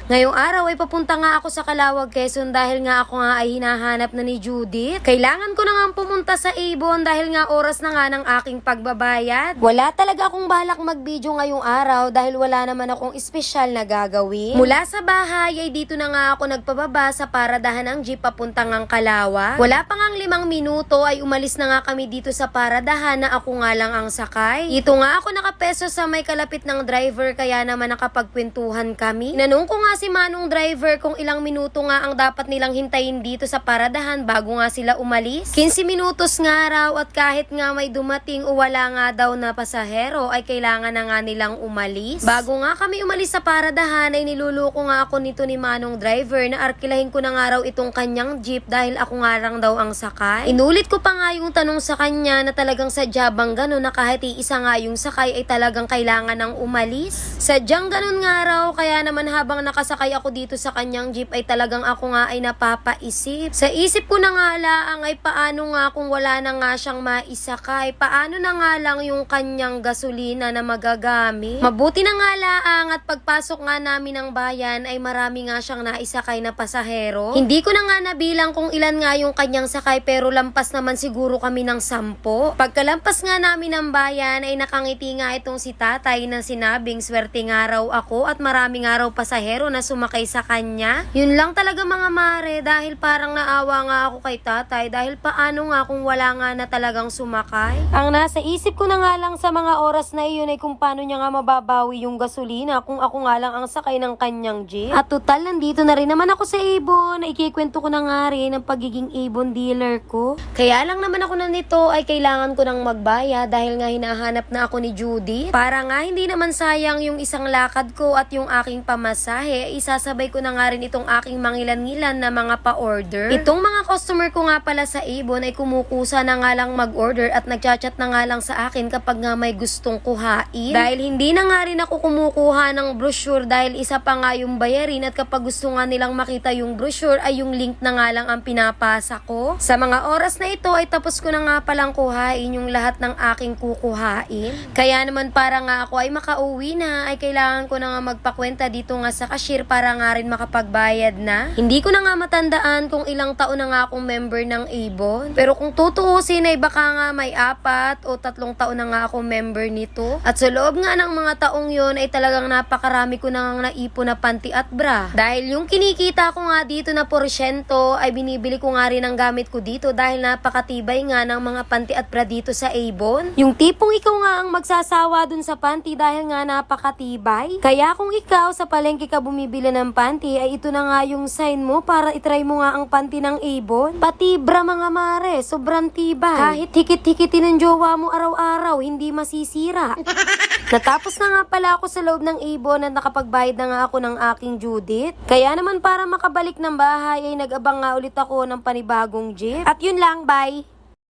Ngayong araw ay papunta nga ako sa Calawag, Quezon dahil nga ako nga ay hinahanap na ni Judith. Kailangan ko na nga pumunta sa Avon dahil nga oras na nga ng aking pagbabayad. Wala talaga akong balak mag-video ngayong araw dahil wala naman akong espesyal na gagawin. Mula sa bahay ay dito na nga ako nagpababa sa paradahan ng jeep papuntang ang Calawag. Wala pa ngang 5 minuto ay umalis na nga kami dito sa paradahan na ako nga lang ang sakay. Ito nga ako nakapeso sa may kalapit ng driver kaya naman nakapagkwentuhan kami. Tinanong ko nga si Manong driver kung ilang minuto nga ang dapat nilang hintayin dito sa paradahan bago nga sila umalis. 15 minutos nga raw at kahit nga may dumating o wala nga daw na pasahero ay kailangan na nga nilang umalis. Bago nga kami umalis sa paradahan ay niluluko nga ako nito ni Manong driver na arkilahin ko na nga raw itong kanyang jeep dahil ako nga lang daw ang sakay. Inulit ko pa nga yung tanong sa kanya na talagang sadya bang gano'n na kahit iisa nga yung sakay ay talagang kailangan ng umalis. Sadyang ganun nga raw kaya naman habang nakasakay ako dito sa kanyang jeep ay talagang ako nga ay napapaisip. Sa isip ko na nga laang ay paano nga kung wala na nga siyang maisakay, paano na nga lang yung kanyang gasolina na magagamit. Mabuti na nga laang at pagpasok nga namin ng bayan ay marami nga siyang naisakay na pasahero. Hindi ko na nga nabilang kung ilan nga yung kanyang sakay pero lampas naman siguro kami ng 10. Pagkalampas nga namin ng bayan ay nakangiti nga itong si tatay na sinabing swerte nga raw ako at marami nga raw pasahero na sumakay sa kanya. Yun lang talaga mga mare dahil parang naawa nga ako kay tatay dahil paano nga kung wala nga na talagang sumakay. Ang nasa isip ko na nga lang sa mga oras na iyon ay kung paano niya nga mababawi yung gasolina kung ako nga lang ang sakay ng kanyang jeep. At total nandito na rin naman ako sa Avon, ikikwento ko na nga rin ang pagiging Avon dealer ko. Kaya lang naman ako nandito ay kailangan ko nang magbaya dahil nga hinahanap na ako ni Judy. Para nga hindi naman sayang yung isang lakad ko at yung aking pamasahe, isasabay ko na nga rin itong aking mangilan-ngilan na mga pa-order. Itong mga customer ko nga pala sa Avon ay kumukusa na nga lang mag-order at nagchat-chat na nga lang sa akin kapag nga may gustong kuhain. Dahil hindi na nga rin ako kumukuha ng brochure dahil isa pa nga yung bayarin at kapag gusto nga nilang makita yung brochure ay yung link na nga lang ang pinapasa ko. Sa mga oras na ito ay tapos ko na nga palang kuhain yung lahat ng aking kukuhain. Kaya naman para nga ako ay makauwi na ay kailangan ko na nga magpakwenta dito nga sa cashier para nga rin makapagbayad na. Hindi ko na nga matandaan kung ilang taon na nga akong member ng Avon. Pero kung tutuusin ay baka nga may 4 o 3 taon na nga akong member nito. At sa loob nga ng mga taong yon ay talagang napakarami ko na nga naipon na panty at bra. Dahil yung kinikita ko nga dito na porsyento ay binibili ko nga rin ang gamit ko dito dahil napakatibay nga ng mga panty at bra dito sa Avon. Yung tipong ikaw nga ang magsasawa dun sa panty dahil nga napakatibay. Kaya kung ikaw sa palengke ka bumibili ng panty ay ito na nga yung sign mo para itry mo nga ang panty ng Avon. Pati bra mga mare, sobrang tibay. Kahit hikit-hikitin ng jowa mo araw-araw, hindi masisira. Natapos na nga pala ako sa loob ng Avon at nakapagbayad na nga ako ng aking Judith. Kaya naman para makabalik ng bahay ay nag-abang nga ulit ako ng panibagong jeep. At yun lang, bye!